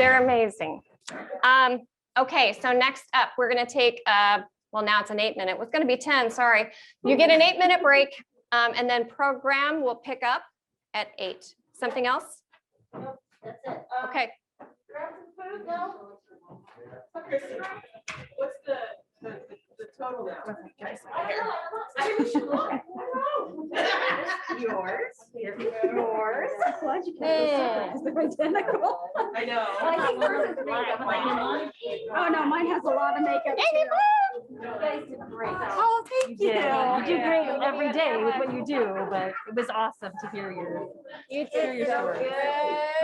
You're amazing. Okay, so next up, we're going to take, well, now it's an 8-minute. It was going to be 10, sorry. You get an 8-minute break, and then program will pick up at 8. Something else? Nope, that's it. Okay. Grab some food now. What's the total now? Yours. Yours. Hey, they're identical. I know. Well, I think yours is makeup. Oh no, mine has a lot of makeup. You guys did great. Oh, thank you. You do great every day with what you do, but it was awesome to hear your story.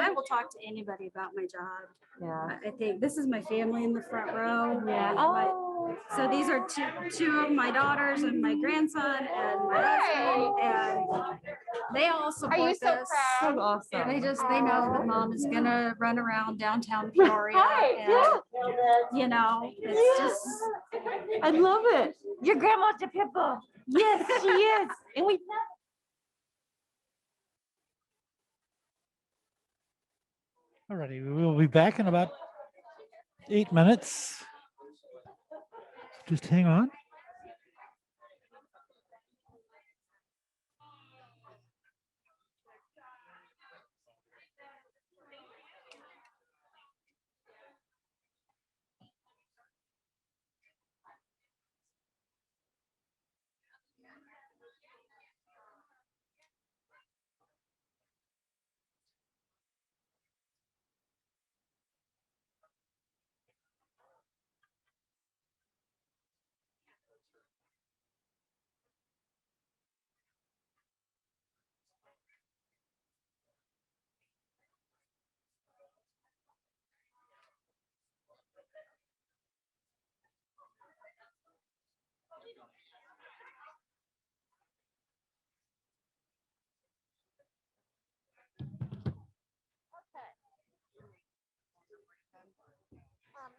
I will talk to anybody about my job. Yeah. I think this is my family in the front row. Yeah. Oh. So these are two of my daughters and my grandson and my husband, and they all support Are you so this. proud? So awesome. They know that mom is gonna run around downtown Peoria. Hi, And, you know, it's just. I love it. Your grandma's a pit bull. Yes, she is. And we Alrighty, we will be back in about 8 minutes. Just hang on.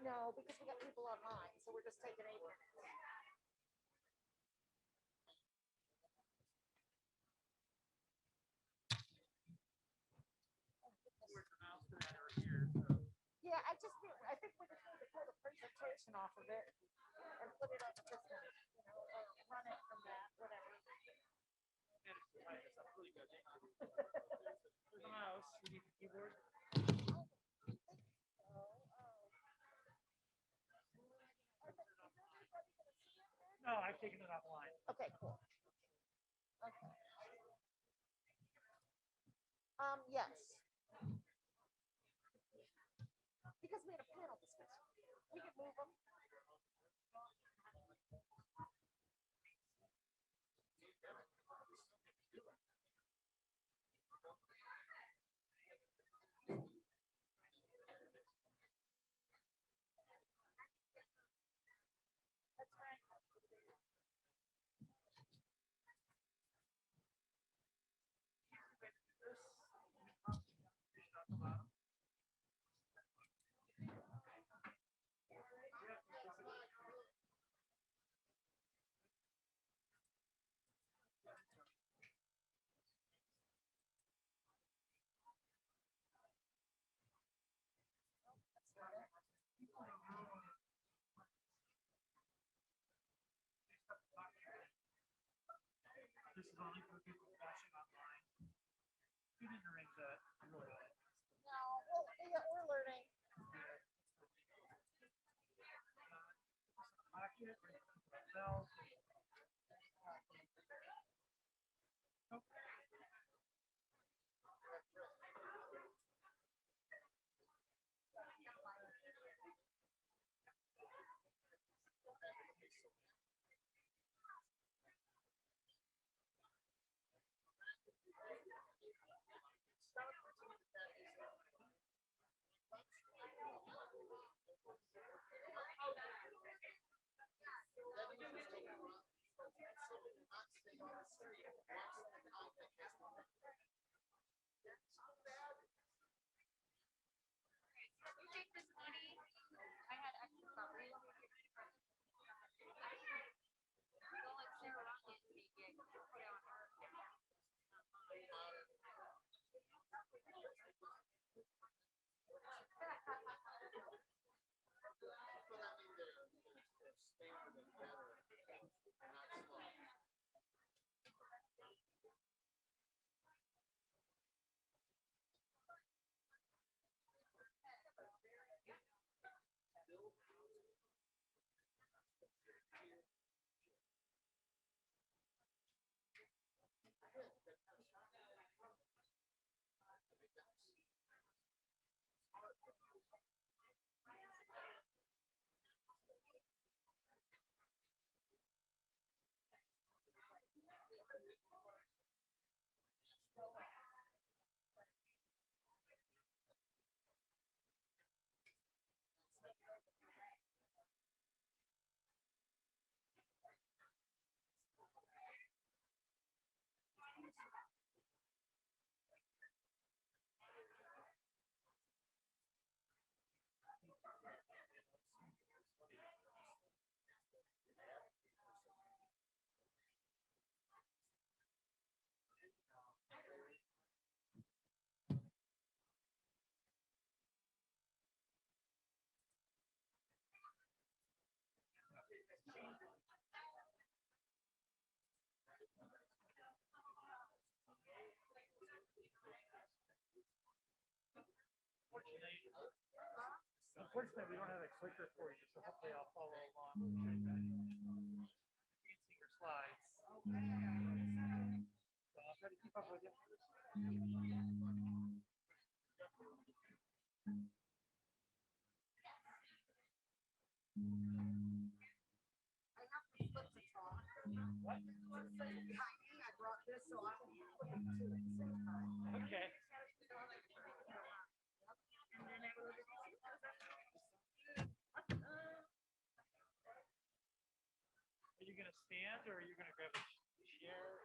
No, because we got people online, so we're just taking 8 minutes. Yeah, I think we just need to pull the presentation off of it and put it on the system, or run it from that, whatever. No, I've taken it offline. Okay, cool. Okay. Yes. Because we had a panel discussion. We can move them. This is only for people watching online. You didn't arrange that. No, well, yeah, we're learning. Pocket, cells. Unfortunately, we don't have a clicker for you, so hopefully I'll follow along. You can see your slides. So I'll try to keep up with you. Okay. Are you gonna stand or are you gonna grab a chair?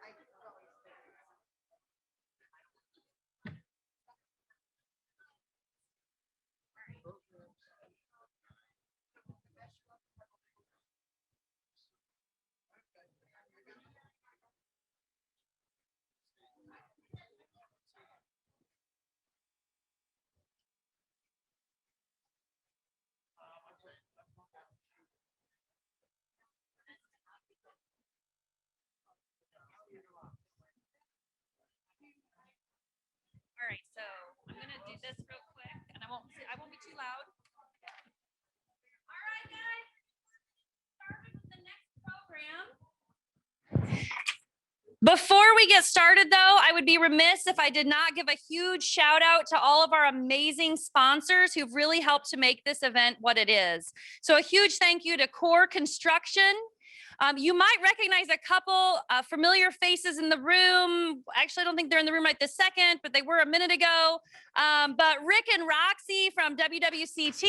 All right, so I'm gonna do this real quick, and I won't be too loud. All right, guys. Starting with the next program. Before we get started, though, I would be remiss if I did not give a huge shout out to all of our amazing sponsors who've really helped to make this event what it is. So a huge thank you to Core Construction. You might recognize a couple familiar faces in the room. Actually, I don't think they're in the room right this second, but they were a minute ago. But Rick and Roxy from WWCT,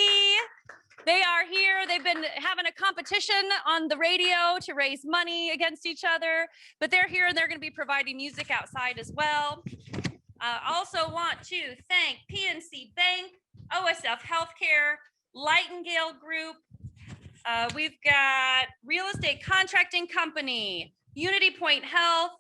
they are here. They've been having a competition on the radio to raise money against each other, but they're here and they're going to be providing music outside as well. Also want to thank PNC Bank, OSF Healthcare, Lightingale Group. We've got Real Estate Contracting Company, Unity Point Health,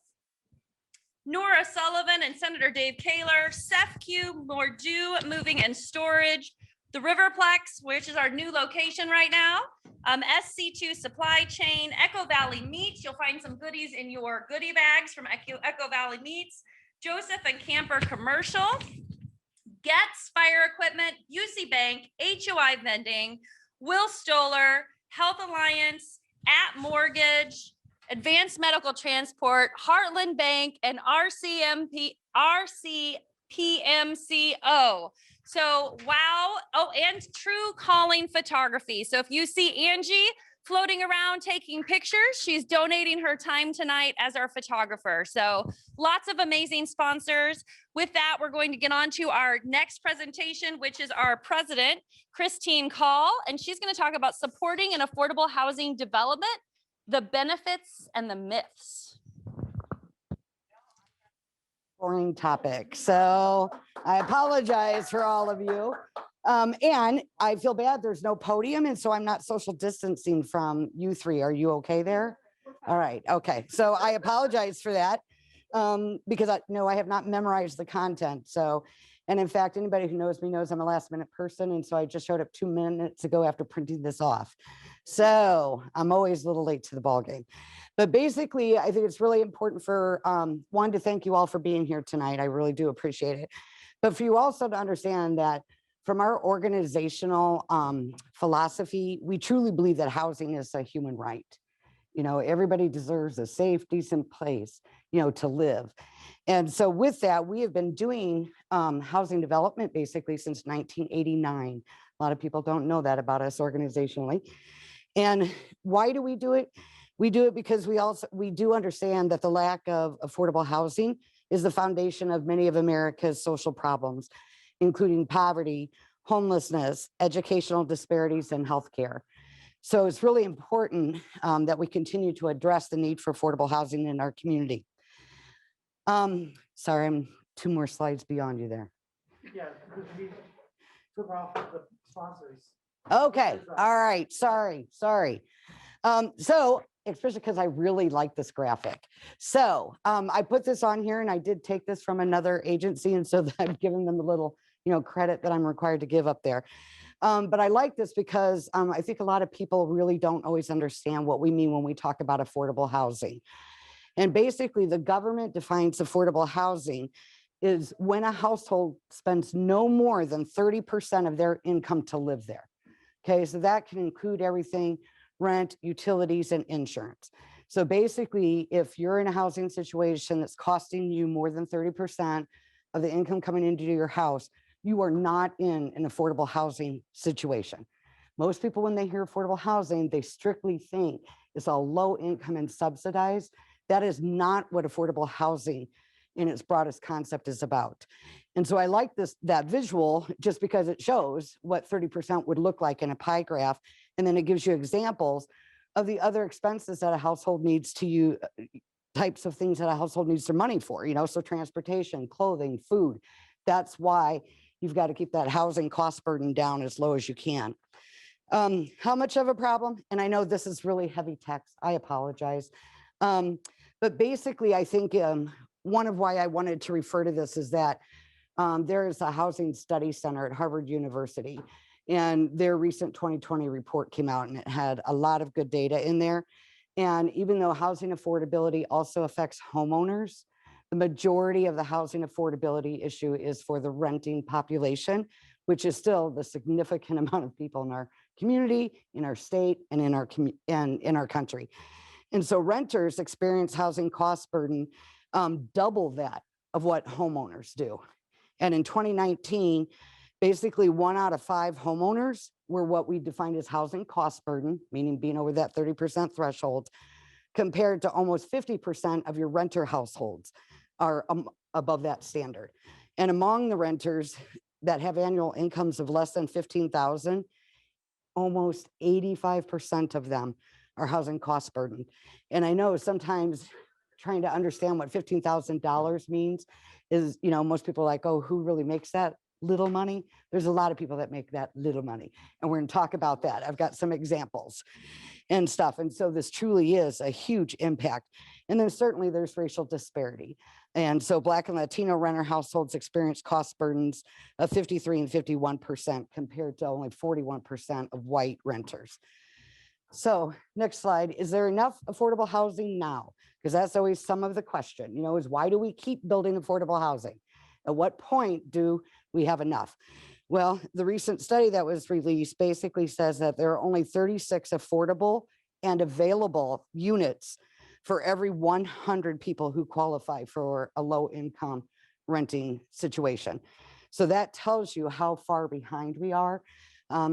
Nora Sullivan and Senator Dave Kaler, SEFQ, Mordew Moving and Storage, the Riverplex, which is our new location right now, SC2 Supply Chain, Echo Valley Meats. You'll find some goodies in your goodie bags from Echo Valley Meats, Joseph and Camper Commercial, Getz Fire Equipment, UC Bank, HOI Vending, Will Stoller, Health Alliance, At Mortgage, Advanced Medical Transport, Heartland Bank, and RCPMCO. So, wow. Oh, and True Calling Photography. So if you see Angie floating around taking pictures, she's donating her time tonight as our photographer. So lots of amazing sponsors. With that, we're going to get on to our next presentation, which is our president, Christine Kaul, and she's going to talk about supporting an affordable housing development, the benefits and the myths. Boring topic. So I apologize for all of you. And I feel bad there's no podium, and so I'm not social distancing from you three. Are you okay there? All right. Okay. So I apologize for that because I have not memorized the content. So, and in fact, anybody who knows me knows I'm a last minute person. And so I just showed up 2 minutes ago after printing this off. So I'm always a little late to the ball game. But basically, I think it's really important for one, to thank you all for being here tonight. I really do appreciate it. But for you also to understand that from our organizational philosophy, we truly believe that housing is a human right. You know, everybody deserves a safe, decent place, you know, to live. And so with that, we have been doing housing development basically since 1989. A lot of people don't know that about us organizationally. And why do we do it? We do it because we do understand that the lack of affordable housing is the foundation of many of America's social problems, including poverty, homelessness, educational disparities, and healthcare. So it's really important that we continue to address the need for affordable housing in our community. Sorry, I'm 2 more slides beyond you there. Yeah, because we took off the sponsors. Okay, all right, sorry. So especially because I really like this graphic. So I put this on here and I did take this from another agency. And so I'm giving them a little, you know, credit that I'm required to give up there. But I like this because I think a lot of people really don't always understand what we mean when we talk about affordable housing. And basically the government defines affordable housing is when a household spends no more than 30% of their income to live there. Okay, so that can include everything: rent, utilities, and insurance. So basically, if you're in a housing situation that's costing you more than 30% of the income coming into your house, you are not in an affordable housing situation. Most people, when they hear affordable housing, they strictly think it's all low income and subsidized. That is not what affordable housing in its broadest concept is about. And so I like that visual just because it shows what 30% would look like in a pie graph. And then it gives you examples of the other expenses that a household needs to use, types of things that a household needs their money for, you know, so transportation, clothing, food. That's why you've got to keep that housing cost burden down as low as you can. How much of a problem? And I know this is really heavy text. I apologize. But basically, I think one of why I wanted to refer to this is that there is a housing study center at Harvard University, and their recent 2020 report came out and it had a lot of good data in there. And even though housing affordability also affects homeowners, the majority of the housing affordability issue is for the renting population, which is still the significant amount of people in our community, in our state, and in our country. And so renters experience housing cost burden double that of what homeowners do. And in 2019, basically 1 out of 5 homeowners were what we defined as housing cost burden, meaning being over that 30% threshold, compared to almost 50% of your renter households are above that standard. And among the renters that have annual incomes of less than $15,000, almost 85% of them are housing cost burden. And I know sometimes trying to understand what $15,000 means is, you know, most people are like, oh, who really makes that little money? There's a lot of people that make that little money. And we're going to talk about that. I've got some examples and stuff. And so this truly is a huge impact. And then certainly there's racial disparity. And so Black and Latino renter households experience cost burdens of 53 and 51% compared to only 41% of white renters. So next slide, is there enough affordable housing now? Because that's always some of the question, you know, is why do we keep building affordable housing? At what point do we have enough? Well, the recent study that was released basically says that there are only 36 affordable and available units for every 100 people who qualify for a low income renting situation. So that tells you how far behind we are.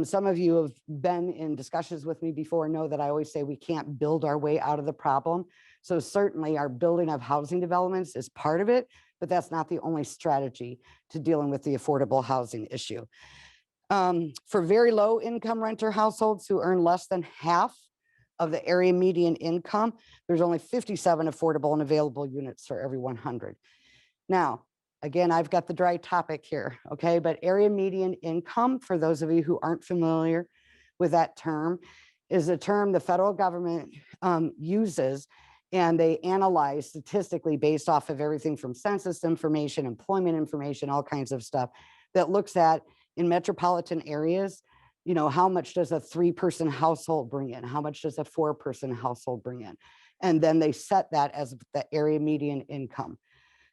Some of you have been in discussions with me before, know that I always say we can't build our way out of the problem. So certainly our building of housing developments is part of it, but that's not the only strategy to dealing with the affordable housing issue. For very low income renter households who earn less than half of the area median income, there's only 57 affordable and available units for every 100. Now, again, I've got the dry topic here, okay? But area median income, for those of you who aren't familiar with that term, is a term the federal government uses, and they analyze statistically based off of everything from census information, employment information, all kinds of stuff that looks at in metropolitan areas, you know, how much does a 3-person household bring in? How much does a 4-person household bring in? And then they set that as the area median income.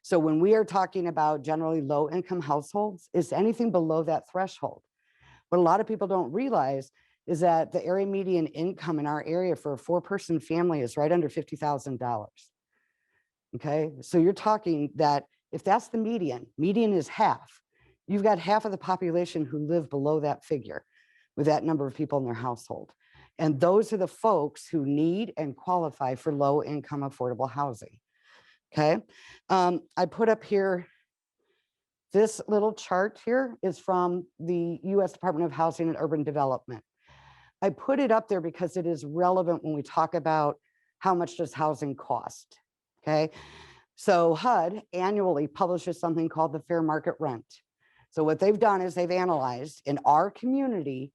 So when we are talking about generally low income households, it's anything below that threshold. What a lot of people don't realize is that the area median income in our area for a 4-person family is right under $50,000. Okay, so you're talking that if that's the median is half, you've got half of the population who live below that figure with that number of people in their household. And those are the folks who need and qualify for low income affordable housing. Okay, I put up here, this little chart here is from the US Department of Housing and Urban Development. I put it up there because it is relevant when we talk about how much does housing cost. Okay, so HUD annually publishes something called the fair market rent. So what they've done is they've analyzed in our community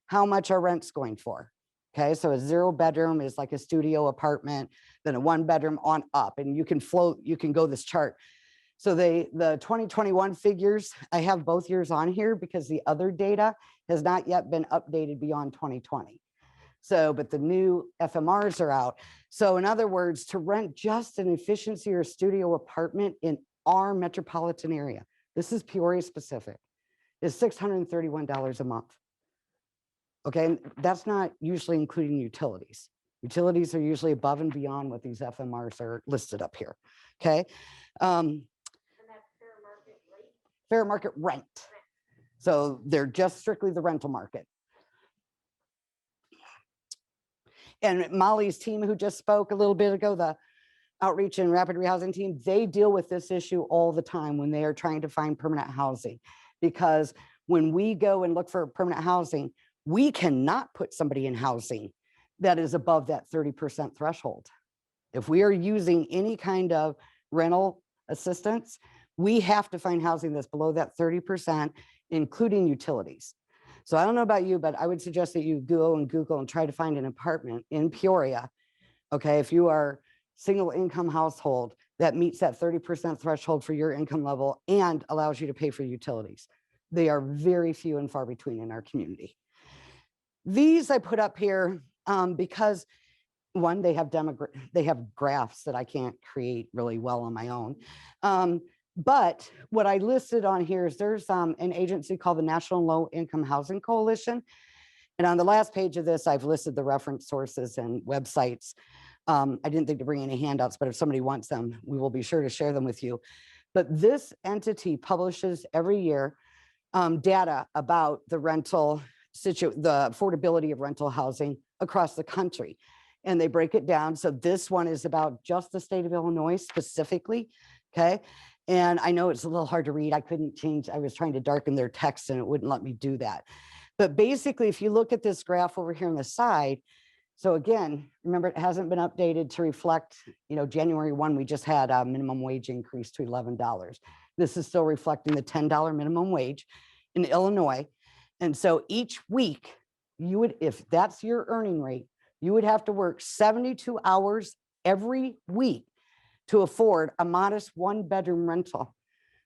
how much our rent's going for. Okay, so a 0-bedroom is like a studio apartment, then a 1-bedroom on up, and you can go this chart. So the 2021 figures, I have both years on here because the other data has not yet been updated beyond 2020. So, but the new FMRs are out. So in other words, to rent just an efficiency or studio apartment in our metropolitan area, this is Peoria specific, is $631 a month. Okay, and that's not usually including utilities. Utilities are usually above and beyond what these FMRs are listed up here. Okay. And that's fair market rent. So they're just strictly the rental market. And Molly's team, who just spoke a little bit ago, the outreach and rapid rehousing team, they deal with this issue all the time when they are trying to find permanent housing. Because when we go and look for permanent housing, we cannot put somebody in housing that is above that 30% threshold. If we are using any kind of rental assistance, we have to find housing that's below that 30%, including utilities. So I don't know about you, but I would suggest that you go and Google and try to find an apartment in Peoria. Okay, if you are single income household that meets that 30% threshold for your income level and allows you to pay for utilities. They are very few and far between in our community. These I put up here because one, they have graphs that I can't create really well on my own. But what I listed on here is there's an agency called the National Low Income Housing Coalition. And on the last page of this, I've listed the reference sources and websites. I didn't think to bring any handouts, but if somebody wants them, we will be sure to share them with you. But this entity publishes every year data about the the affordability of rental housing across the country. And they break it down. So this one is about just the state of Illinois specifically. Okay. And I know it's a little hard to read. I couldn't change. I was trying to darken their text and it wouldn't let me do that. But basically, if you look at this graph over here on the side, so again, remember, it hasn't been updated to reflect, you know, January 1, we just had a minimum wage increase to $11. This is still reflecting the $10 minimum wage in Illinois. And so each week you would, if that's your earning rate, you would have to work 72 hours every week to afford a modest 1-bedroom rental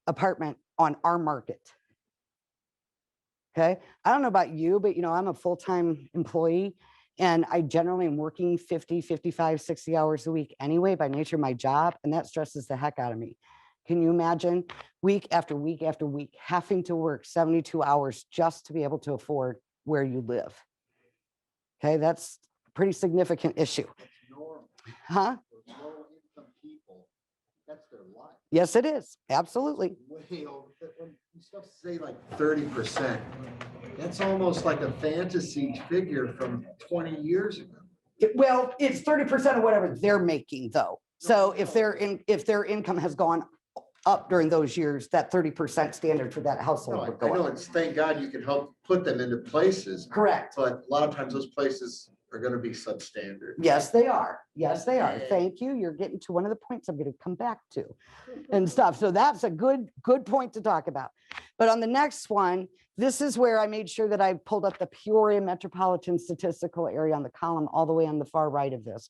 apartment on our market. Okay. I don't know about you, but you know, I'm a full-time employee and I generally am working 50, 55, 60 hours a week anyway by nature of my job. And that stresses the heck out of me. Can you imagine week after week after week having to work 72 hours just to be able to afford where you live? Okay. That's a pretty significant issue. Huh? Low-income people, that's their life. Yes, it is. Absolutely. Way over. When you stuff say like 30%, that's almost like a fantasy figure from 20 years ago. Well, it's 30% of whatever they're making, though. So if their income has gone up during those years, that 30% standard for that household would I go know up. it's, thank God you can help put them into places, Correct. but a lot of times those places are going to be substandard. Yes, they are. Yes, they are. Thank you. You're getting to one of the points I'm going to come back to and stuff. So that's a good point to talk about. But on the next one, this is where I made sure that I pulled up the Peoria metropolitan statistical area on the column all the way on the far right of this.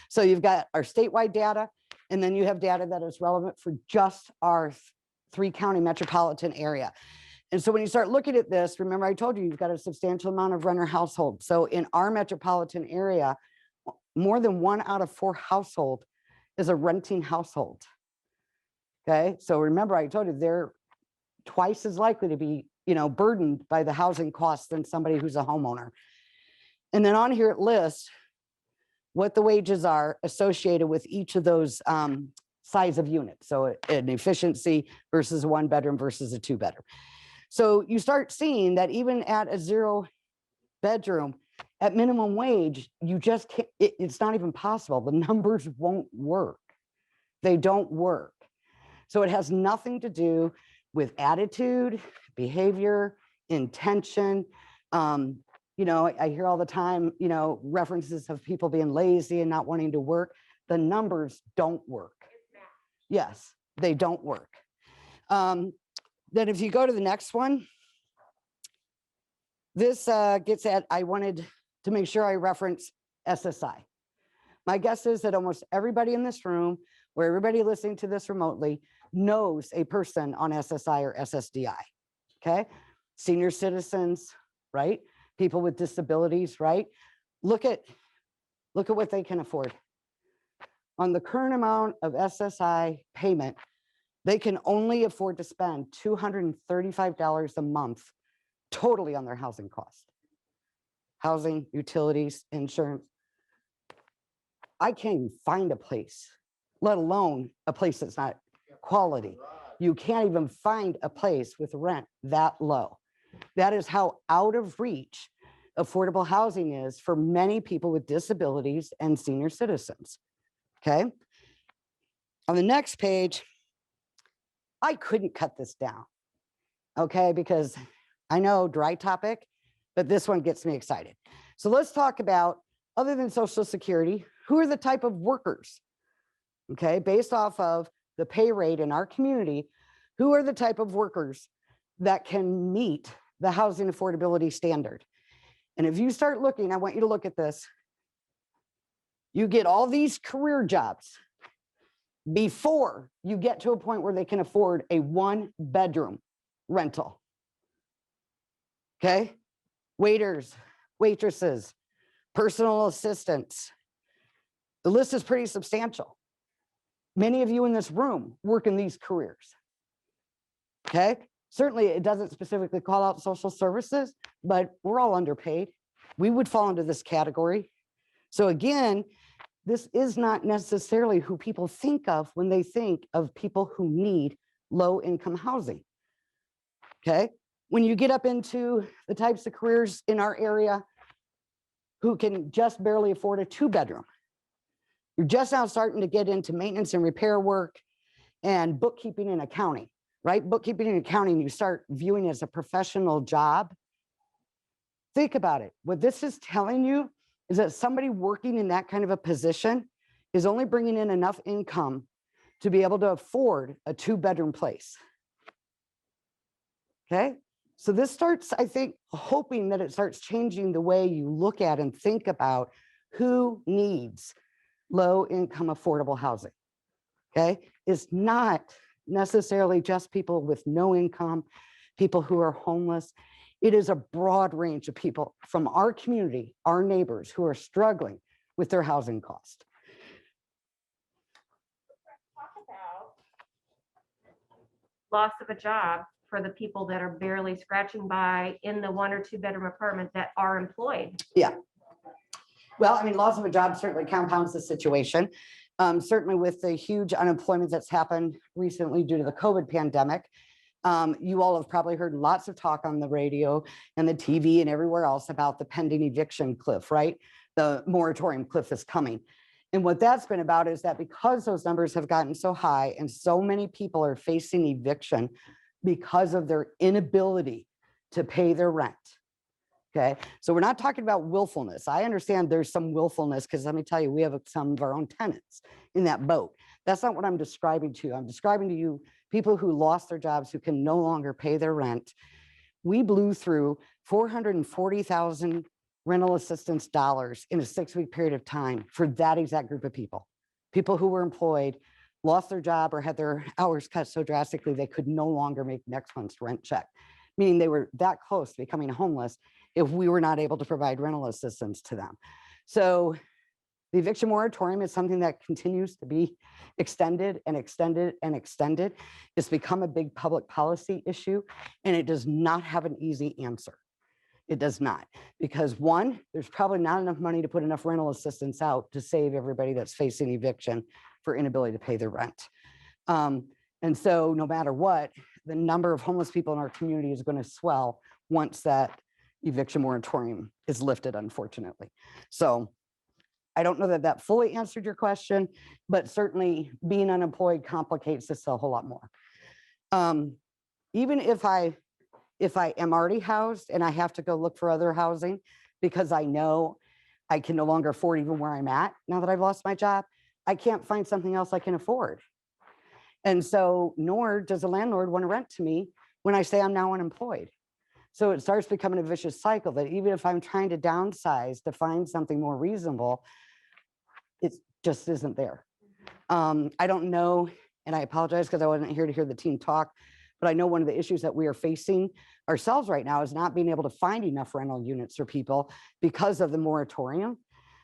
So you've got our statewide data, and then you have data that is relevant for just our 3-county metropolitan area. And so when you start looking at this, remember I told you, you've got a substantial amount of renter households. So in our metropolitan area, more than 1 out of 4 household is a renting household. Okay, so remember I told you they're twice as likely to be, burdened by the housing costs than somebody who's a homeowner. And then on here it lists what the wages are associated with each of those size of units. So an efficiency versus a 1-bedroom versus a 2-bedroom. So you start seeing that even at a 0-bedroom, at minimum wage, you just can't, it's not even possible. The numbers won't work. They don't work. So it has nothing to do with attitude, behavior, intention. I hear all the time, references of people being lazy and not wanting to work. The numbers don't work. Yes, they don't work. Then if you go to the next one, this gets at, I wanted to make sure I reference SSI. My guess is that almost everybody in this room or everybody listening to this remotely knows a person on SSI or SSDI, okay? Senior citizens, right? People with disabilities, right? Look at what they can afford. On the current amount of SSI payment, they can only afford to spend $235 a month totally on their housing cost. Housing, utilities, insurance. I can't even find a place, let alone a place that's not quality. You can't even find a place with rent that low. That is how out of reach affordable housing is for many people with disabilities and senior citizens. Okay. On the next page, I couldn't cut this down. Okay, because I know dry topic, but this one gets me excited. So let's talk about, other than Social Security, who are the type of workers? Okay, based off of the pay rate in our community, who are the type of workers that can meet the housing affordability standard? And if you start looking, I want you to look at this. You get all these career jobs before you get to a point where they can afford a 1-bedroom rental. Okay, waiters, waitresses, personal assistants. The list is pretty substantial. Many of you in this room work in these careers. Okay, certainly it doesn't specifically call out social services, but we're all underpaid. We would fall into this category. So again, this is not necessarily who people think of when they think of people who need low income housing. Okay, when you get up into the types of careers in our area who can just barely afford a 2-bedroom, you're just now starting to get into maintenance and repair work and bookkeeping and accounting, right? Bookkeeping and accounting, you start viewing as a professional job. Think about it. What this is telling you is that somebody working in that kind of a position is only bringing in enough income to be able to afford a 2-bedroom place. Okay, so this starts, I think, hoping that it starts changing the way you look at and think about who needs low income affordable housing. Okay, it's not necessarily just people with no income, people who are homeless. It is a broad range of people from our community, our neighbors who are struggling with their housing cost. Talk about loss of a job for the people that are barely scratching by in the 1 or 2-bedroom apartment that are employed. Yeah. Well, I mean, loss of a job certainly compounds the situation. Certainly with the huge unemployment that's happened recently due to the COVID pandemic. You all have probably heard lots of talk on the radio and the TV and everywhere else about the pending eviction cliff, right? The moratorium cliff is coming. And what that's been about is that because those numbers have gotten so high and so many people are facing eviction because of their inability to pay their rent. Okay, so we're not talking about willfulness. I understand there's some willfulness because let me tell you, we have some of our own tenants in that boat. That's not what I'm describing to you. I'm describing to you people who lost their jobs, who can no longer pay their rent. We blew through $440,000 rental assistance dollars in a 6-week period of time for that exact group of people. People who were employed, lost their job or had their hours cut so drastically they could no longer make next month's rent check. meaning they were that close to becoming homeless if we were not able to provide rental assistance to them. So the eviction moratorium is something that continues to be extended and extended and extended. It's become a big public policy issue, and it does not have an easy answer. It does not, because one, there's probably not enough money to put enough rental assistance out to save everybody that's facing eviction for inability to pay their rent. And so no matter what, the number of homeless people in our community is going to swell once that eviction moratorium is lifted, unfortunately. So I don't know that that fully answered your question, but certainly being unemployed complicates this a whole lot more. Even if I am already housed and I have to go look for other housing because I know I can no longer afford even where I'm at now that I've lost my job, I can't find something else I can afford. And so nor does a landlord want to rent to me when I say I'm now unemployed. So it starts becoming a vicious cycle that even if I'm trying to downsize to find something more reasonable, it just isn't there. I don't know, and I apologize because I wasn't here to hear the team talk, but I know one of the issues that we are facing ourselves right now is not being able to find enough rental units for people because of the moratorium.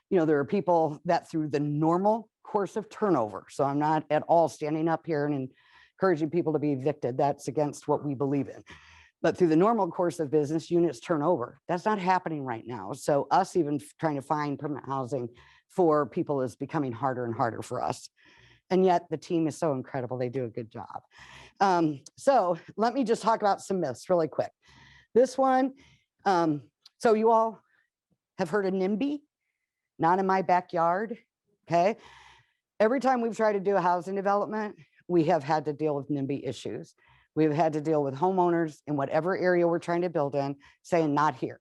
You know, there are people that through the normal course of turnover, so I'm not at all standing up here and encouraging people to be evicted. That's against what we believe in. But through the normal course of business, units turn over. That's not happening right now. So us even trying to find permanent housing for people is becoming harder and harder for us. And yet the team is so incredible. They do a good job. So let me just talk about some myths really quick. This one, so you all have heard of NIMBY, not in my backyard, okay? Every time we've tried to do a housing development, we have had to deal with NIMBY issues. We've had to deal with homeowners in whatever area we're trying to build in saying not here,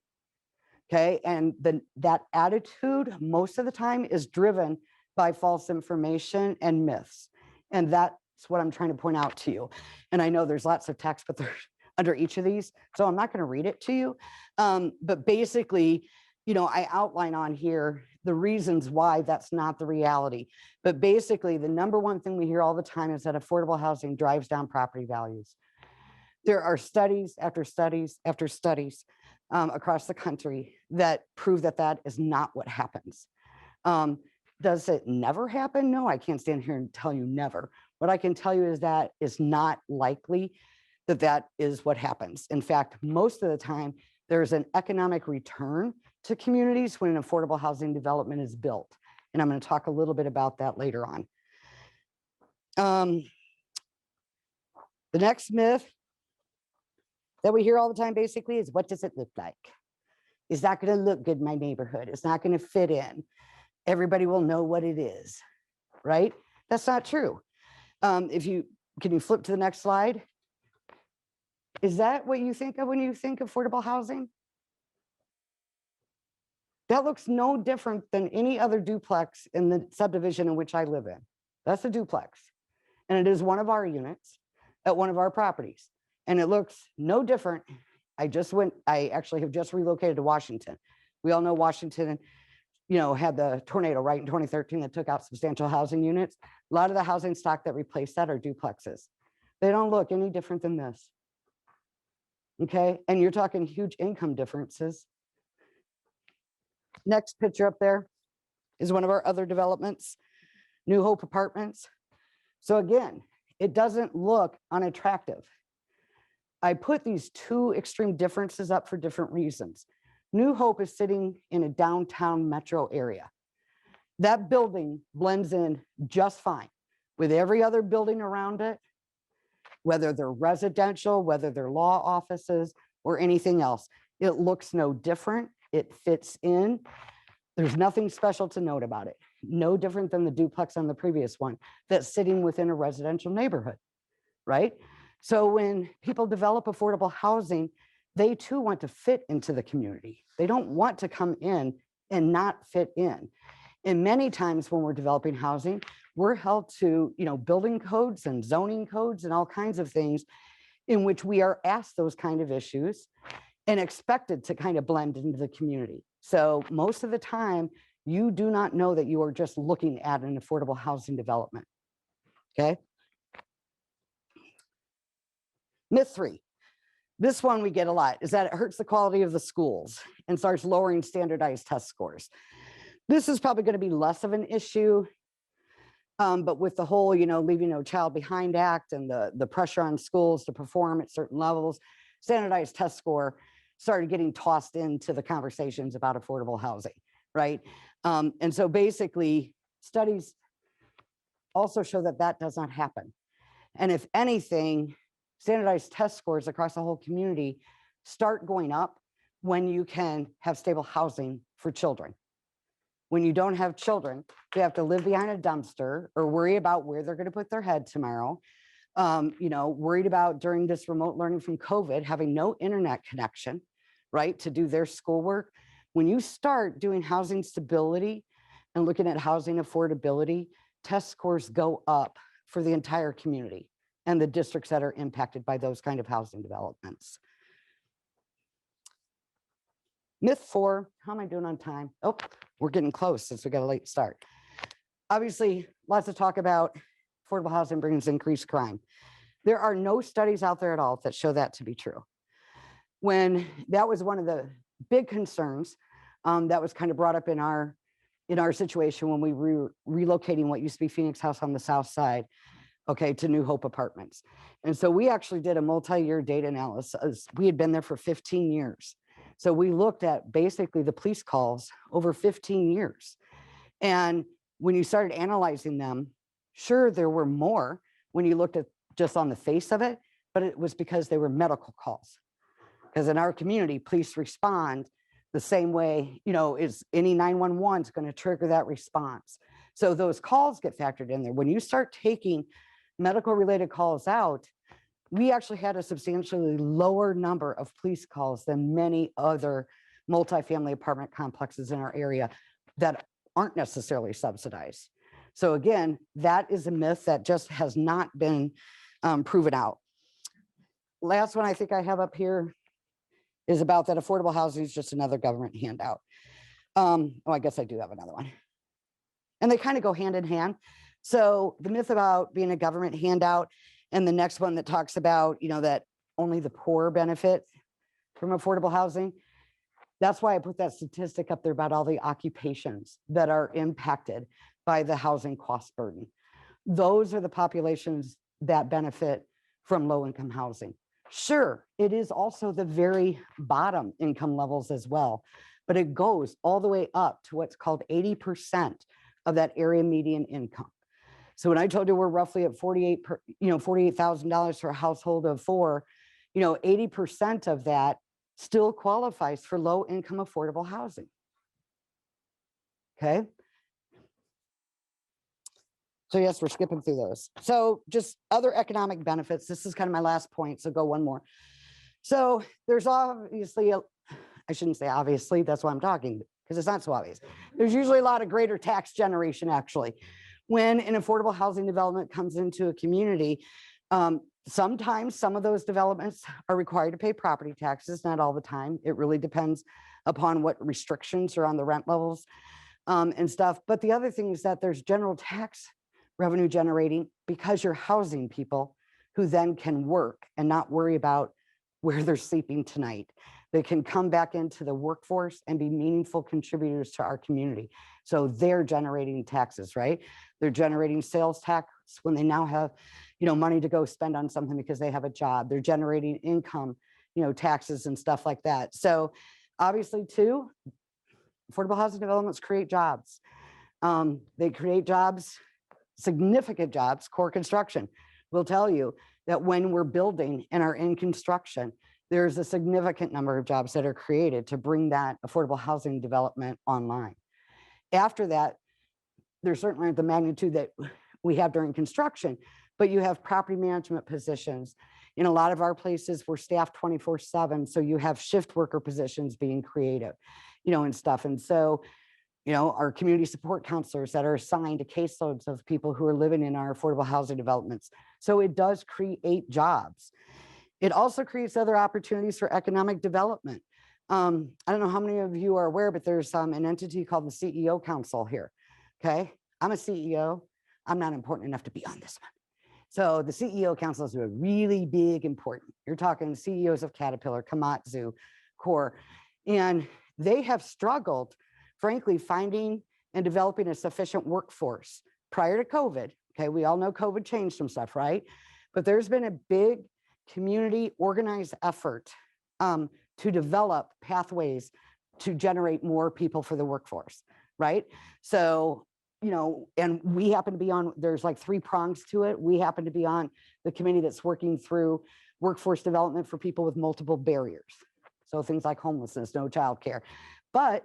okay? And that attitude most of the time is driven by false information and myths. And that's what I'm trying to point out to you. And I know there's lots of text, but they're under each of these, so I'm not going to read it to you. But basically, you know, I outline on here the reasons why that's not the reality. But basically, the number one thing we hear all the time is that affordable housing drives down property values. There are studies after studies after studies across the country that prove that that is not what happens. Does it never happen? No, I can't stand here and tell you never. What I can tell you is that it's not likely that that is what happens. In fact, most of the time, there's an economic return to communities when an affordable housing development is built. And I'm going to talk a little bit about that later on. The next myth that we hear all the time basically is, what does it look like? Is that going to look good in my neighborhood? It's not going to fit in. Everybody will know what it is, right? That's not true. Can you flip to the next slide? Is that what you think of when you think affordable housing? That looks no different than any other duplex in the subdivision in which I live in. That's a duplex. And it is one of our units at one of our properties. And it looks no different. I actually have just relocated to Washington. We all know Washington, you know, had the tornado right in 2013 that took out substantial housing units. A lot of the housing stock that replaced that are duplexes. They don't look any different than this. Okay, and you're talking huge income differences. Next picture up there is one of our other developments, New Hope Apartments. So again, it doesn't look unattractive. I put these two extreme differences up for different reasons. New Hope is sitting in a downtown metro area. That building blends in just fine with every other building around it, whether they're residential, whether they're law offices or anything else. It looks no different. It fits in. There's nothing special to note about it. No different than the duplex on the previous one that's sitting within a residential neighborhood, right? So when people develop affordable housing, they too want to fit into the community. They don't want to come in and not fit in. And many times when we're developing housing, we're held to, you know, building codes and zoning codes and all kinds of things in which we are asked those kind of issues and expected to kind of blend into the community. So most of the time, you do not know that you are just looking at an affordable housing development, okay? Myth 3, This one we get a lot, is that it hurts the quality of the schools and starts lowering standardized test scores. This is probably going to be less of an issue. But with the whole, leaving no child behind act and the pressure on schools to perform at certain levels, standardized test score started getting tossed into the conversations about affordable housing, right? And so basically, studies also show that that does not happen. And if anything, standardized test scores across the whole community start going up when you can have stable housing for children. When you don't have children, you have to live behind a dumpster or worry about where they're going to put their head tomorrow. Worried about during this remote learning from COVID, having no internet connection, right, to do their schoolwork. When you start doing housing stability and looking at housing affordability, test scores go up for the entire community and the districts that are impacted by those kind of housing developments. Myth 4, how am I doing on time? Oh, we're getting close since we got a late start. Obviously, lots of talk about affordable housing brings increased crime. There are no studies out there at all that show that to be true. When that was one of the big concerns that was kind of brought up in our situation when we were relocating what used to be Phoenix House on the south side, okay, to New Hope Apartments. And so we actually did a multi-year data analysis. We had been there for 15 years. So we looked at basically the police calls over 15 years. And when you started analyzing them, sure, there were more when you looked at just on the face of it, but it was because they were medical calls. Because in our community, police respond the same way, is any 911 is going to trigger that response. So those calls get factored in there. When you start taking medical related calls out, we actually had a substantially lower number of police calls than many other multifamily apartment complexes in our area that aren't necessarily subsidized. So again, that is a myth that just has not been proven out. Last one I think I have up here is about that affordable housing is just another government handout. I guess I do have another one. And they kind of go hand in hand. So the myth about being a government handout, and the next one that talks about, that only the poor benefit from affordable housing. That's why I put that statistic up there about all the occupations that are impacted by the housing cost burden. Those are the populations that benefit from low income housing. Sure, it is also the very bottom income levels as well, but it goes all the way up to what's called 80% of that area median income. So when I told you we're roughly at $48,000 for a household of 4, 80% of that still qualifies for low income affordable housing. Okay. So yes, we're skipping through those. So just other economic benefits. This is kind of my last point. So go one more. So there's obviously, I shouldn't say obviously, that's why I'm talking, because it's not so obvious. There's usually a lot of greater tax generation actually. When an affordable housing development comes into a community, sometimes some of those developments are required to pay property taxes, not all the time. It really depends upon what restrictions are on the rent levels and stuff. But the other thing is that there's general tax revenue generating because you're housing people who then can work and not worry about where they're sleeping tonight. They can come back into the workforce and be meaningful contributors to our community. So they're generating taxes, right? They're generating sales tax when they now have, money to go spend on something because they have a job. They're generating income, taxes and stuff like that. So obviously too, affordable housing developments create jobs. They create jobs, significant jobs. Core construction will tell you that when we're building and are in construction, there's a significant number of jobs that are created to bring that affordable housing development online. After that, there's certainly the magnitude that we have during construction, but you have property management positions. In a lot of our places, we're staffed 24/7, so you have shift worker positions being created, and stuff. And so, our community support counselors that are assigned to caseloads of people who are living in our affordable housing developments. So it does create jobs. It also creates other opportunities for economic development. I don't know how many of you are aware, but there's an entity called the CEO Council here. Okay, I'm a CEO. I'm not important enough to be on this one. So the CEO councils are really big, important. You're talking CEOs of Caterpillar, Komatsu, Core, and they have struggled, frankly, finding and developing a sufficient workforce prior to COVID. Okay, we all know COVID changed some stuff, right? But there's been a big community organized effort to develop pathways to generate more people for the workforce, right? So, you know, and we happen to be on, there's like 3 prongs to it. We happen to be on the committee that's working through workforce development for people with multiple barriers. So things like homelessness, no childcare. But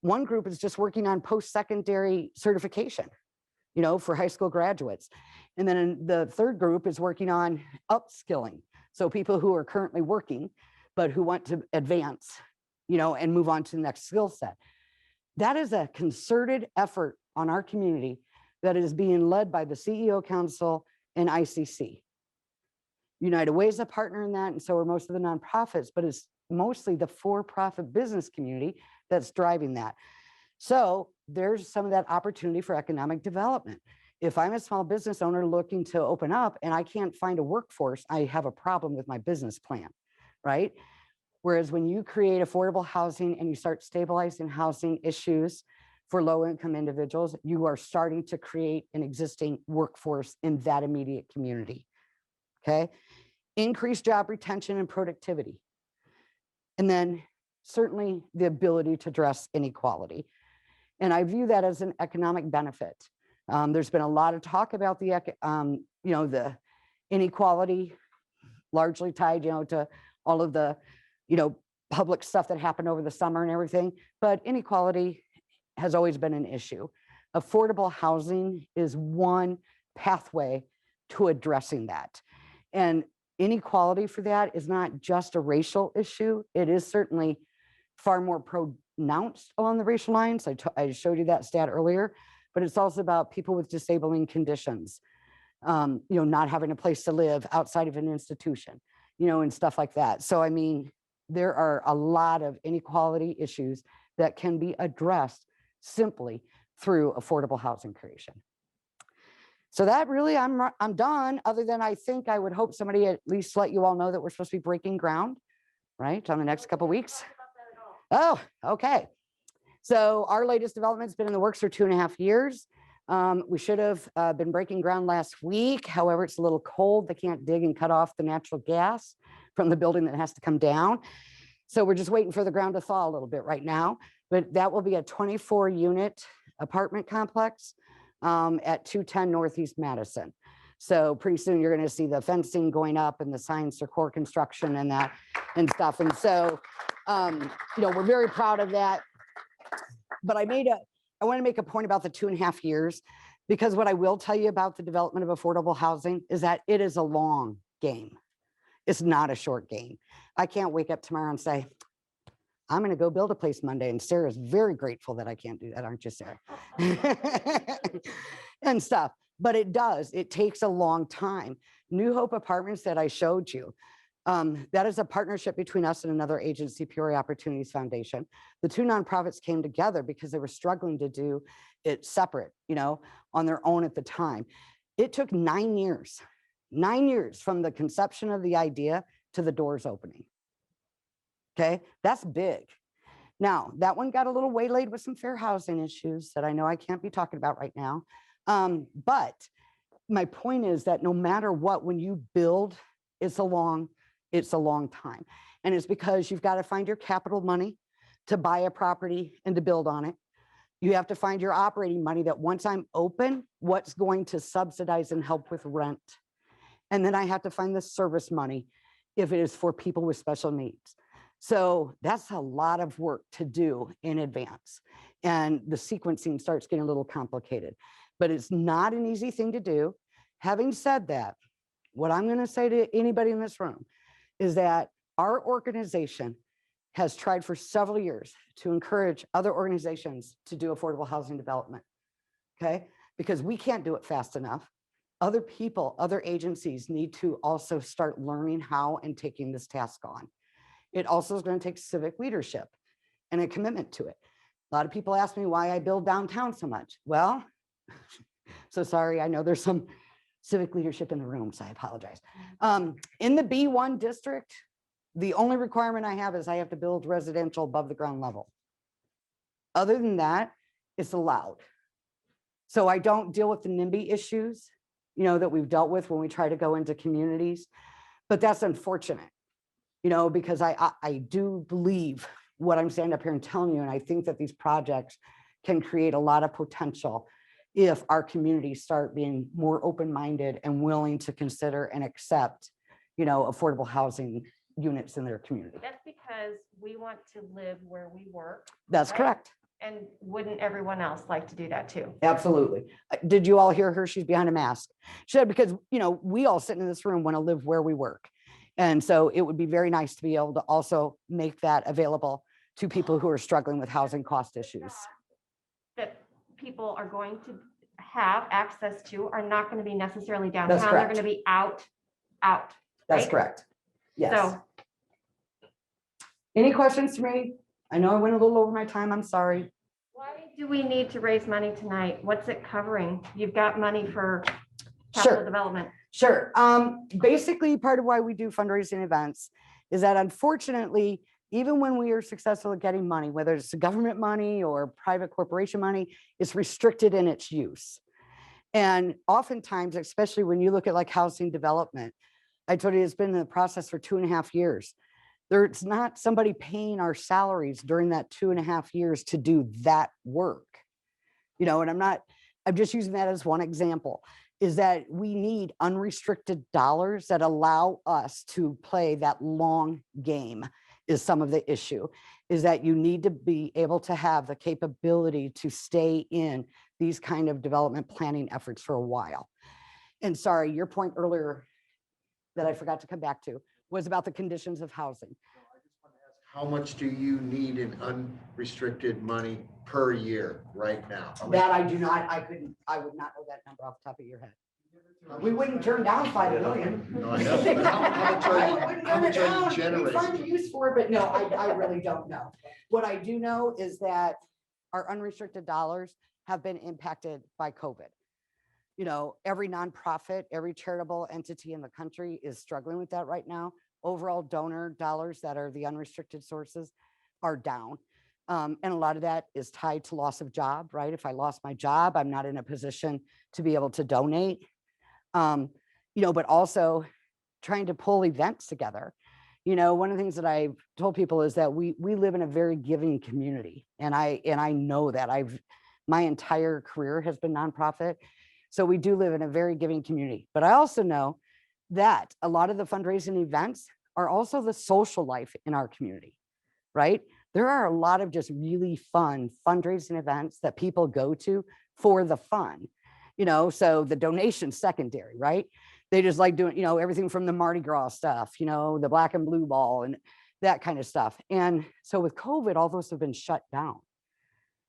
one group is just working on post-secondary certification, you know, for high school graduates. And then the third group is working on upskilling. So people who are currently working, but who want to advance, you know, and move on to the next skill set. That is a concerted effort on our community that is being led by the CEO Council and ICC. United Way is a partner in that, and so are most of the nonprofits, but it's mostly the for-profit business community that's driving that. So there's some of that opportunity for economic development. If I'm a small business owner looking to open up and I can't find a workforce, I have a problem with my business plan, right? Whereas when you create affordable housing and you start stabilizing housing issues for low-income individuals, you are starting to create an existing workforce in that immediate community, okay? Increase job retention and productivity. And then certainly the ability to address inequality. And I view that as an economic benefit. There's been a lot of talk about the, you know, the inequality largely tied, you know, to all of the, you know, public stuff that happened over the summer and everything, but inequality has always been an issue. Affordable housing is one pathway to addressing that. And inequality for that is not just a racial issue. It is certainly far more pronounced along the racial lines. I showed you that stat earlier, but it's also about people with disabling conditions, you know, not having a place to live outside of an institution, you know, and stuff like that. So, I mean, there are a lot of inequality issues that can be addressed simply through affordable housing creation. So that really, I'm done, other than I think I would hope somebody at least let you all know that we're supposed to be breaking ground, right, on the next couple of weeks. Oh, okay. So our latest development's been in the works for 2.5 years. We should have been breaking ground last week. However, it's a little cold. They can't dig and cut off the natural gas from the building that has to come down. So we're just waiting for the ground to thaw a little bit right now. But that will be a 24-unit apartment complex at 210 Northeast Madison. So pretty soon you're going to see the fencing going up and the signs for core construction and that and stuff. And so, you know, we're very proud of that. But I want to make a point about the 2.5 years, because what I will tell you about the development of affordable housing is that it is a long game. It's not a short game. I can't wake up tomorrow and say, I'm going to go build a place Monday. And Sarah's very grateful that I can't do that, aren't you, Sarah? And stuff. But it does. It takes a long time. New Hope Apartments that I showed you, that is a partnership between us and another agency, Peoria Opportunities Foundation. The two nonprofits came together because they were struggling to do it separate, you know, on their own at the time. It took 9 years from the conception of the idea to the doors opening. Okay, that's big. Now, that one got a little waylaid with some fair housing issues that I know I can't be talking about right now. But my point is that no matter what, when you build, it's a long time. And it's because you've got to find your capital money to buy a property and to build on it. You have to find your operating money that once I'm open, what's going to subsidize and help with rent. And then I have to find the service money if it is for people with special needs. So that's a lot of work to do in advance. And the sequencing starts getting a little complicated, but it's not an easy thing to do. Having said that, what I'm going to say to anybody in this room is that our organization has tried for several years to encourage other organizations to do affordable housing development, okay? Because we can't do it fast enough. Other people, other agencies need to also start learning how and taking this task on. It also is going to take civic leadership and a commitment to it. A lot of people ask me why I build downtown so much. Well, so sorry, I know there's some civic leadership in the room, so I apologize. In the B1 district, the only requirement I have is I have to build residential above the ground level. Other than that, it's allowed. So I don't deal with the NIMBY issues, you know, that we've dealt with when we try to go into communities, but that's unfortunate, you know, because I do believe what I'm standing up here and telling you, and I think that these projects can create a lot of potential if our communities start being more open-minded and willing to consider and accept, you know, affordable housing units in their community. That's because we want to live where we work. That's right? correct. And wouldn't everyone else like to do that too? Absolutely. Did you all hear her? She's behind a mask. She said, because, you know, we all sitting in this room want to live where we work. And so it would be very nice to be able to also make that available to people who are struggling with housing cost issues. That people are going to have access to are not going to be necessarily downtown. They're correct. going to be out. That's right? correct. Yes. So Any questions for me? I know I went a little over my time. I'm sorry. why do we need to raise money tonight? What's it covering? You've got money for Sure. capital development. Sure. Basically, part of why we do fundraising events is that unfortunately, even when we are successful at getting money, whether it's government money or private corporation money, it's restricted in its use. And oftentimes, especially when you look at like housing development, I told you it's been in the process for 2.5 years. There's not somebody paying our salaries during that 2.5 years to do that work. You know, and I'm just using that as one example, is that we need unrestricted dollars that allow us to play that long game. Is some of the issue, is that you need to be able to have the capability to stay in these kind of development planning efforts for a while. And sorry, your point earlier that I forgot to come back to was about the conditions of housing. How much do you need in unrestricted money per year right now? That I do not, I would not know that number off the top of your head. We wouldn't turn down 5 million. No, I know. But how much are you generating? We find a use for it, but no, I really don't know. What I do know is that our unrestricted dollars have been impacted by COVID. You know, every nonprofit, every charitable entity in the country is struggling with that right now. Overall donor dollars that are the unrestricted sources are down. And a lot of that is tied to loss of job, right? If I lost my job, I'm not in a position to be able to donate. You know, but also trying to pull events together. You know, one of the things that I've told people is that we live in a very giving community. And I know that my entire career has been nonprofit. So we do live in a very giving community. But I also know that a lot of the fundraising events are also the social life in our community, right? There are a lot of just really fun fundraising events that people go to for the fun, you know, so the donation's secondary, right? They just like doing, you know, everything from the Mardi Gras stuff, you know, the black and blue ball and that kind of stuff. And so with COVID, all those have been shut down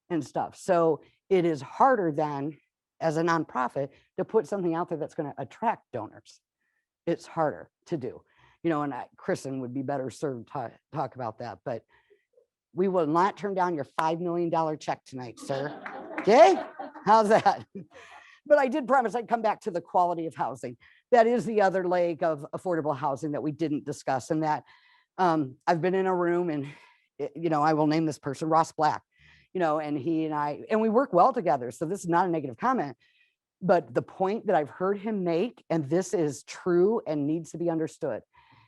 and stuff. So it is harder then as a nonprofit to put something out there that's going to attract donors. It's harder to do, you know, and Kristen would be better served to talk about that, but we will not turn down your $5 million check tonight, sir. Okay, how's that? But I did promise I'd come back to the quality of housing. That is the other leg of affordable housing that we didn't discuss. And that I've been in a room and, you know, I will name this person, Ross Black, you know, and he and I, and we work well together. So this is not a negative comment, but the point that I've heard him make, and this is true and needs to be understood,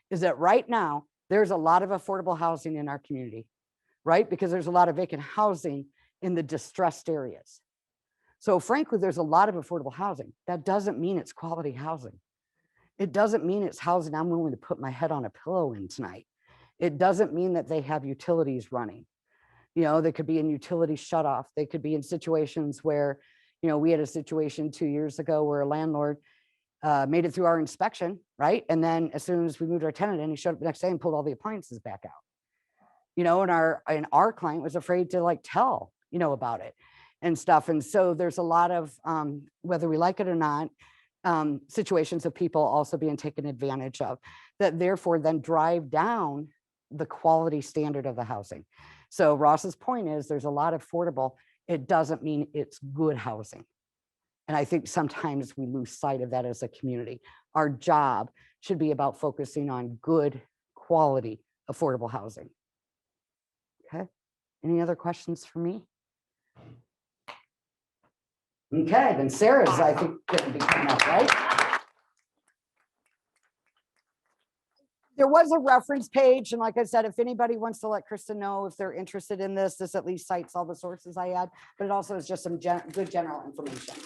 is that right now there's a lot of affordable housing in our community, right? Because there's a lot of vacant housing in the distressed areas. So frankly, there's a lot of affordable housing. That doesn't mean it's quality housing. It doesn't mean it's housing I'm willing to put my head on a pillow in tonight. It doesn't mean that they have utilities running. You know, they could be in utility shut off. They could be in situations where, you know, we had a situation 2 years ago where a landlord made it through our inspection, right? And then as soon as we moved our tenant in, he showed up the next day and pulled all the appliances back out. You know, and our client was afraid to like tell, you know, about it and stuff. And so there's a lot of, whether we like it or not, situations of people also being taken advantage of that therefore then drive down the quality standard of the housing. So Ross's point is there's a lot of affordable. It doesn't mean it's good housing. And I think sometimes we lose sight of that as a community. Our job should be about focusing on good quality, affordable housing. Okay, any other questions for me? Okay, then Sarah's, I think, gonna be coming up, right? There was a reference page, and like I said, if anybody wants to let Kristen know if they're interested in this at least cites all the sources I had, but it also is just some good general information.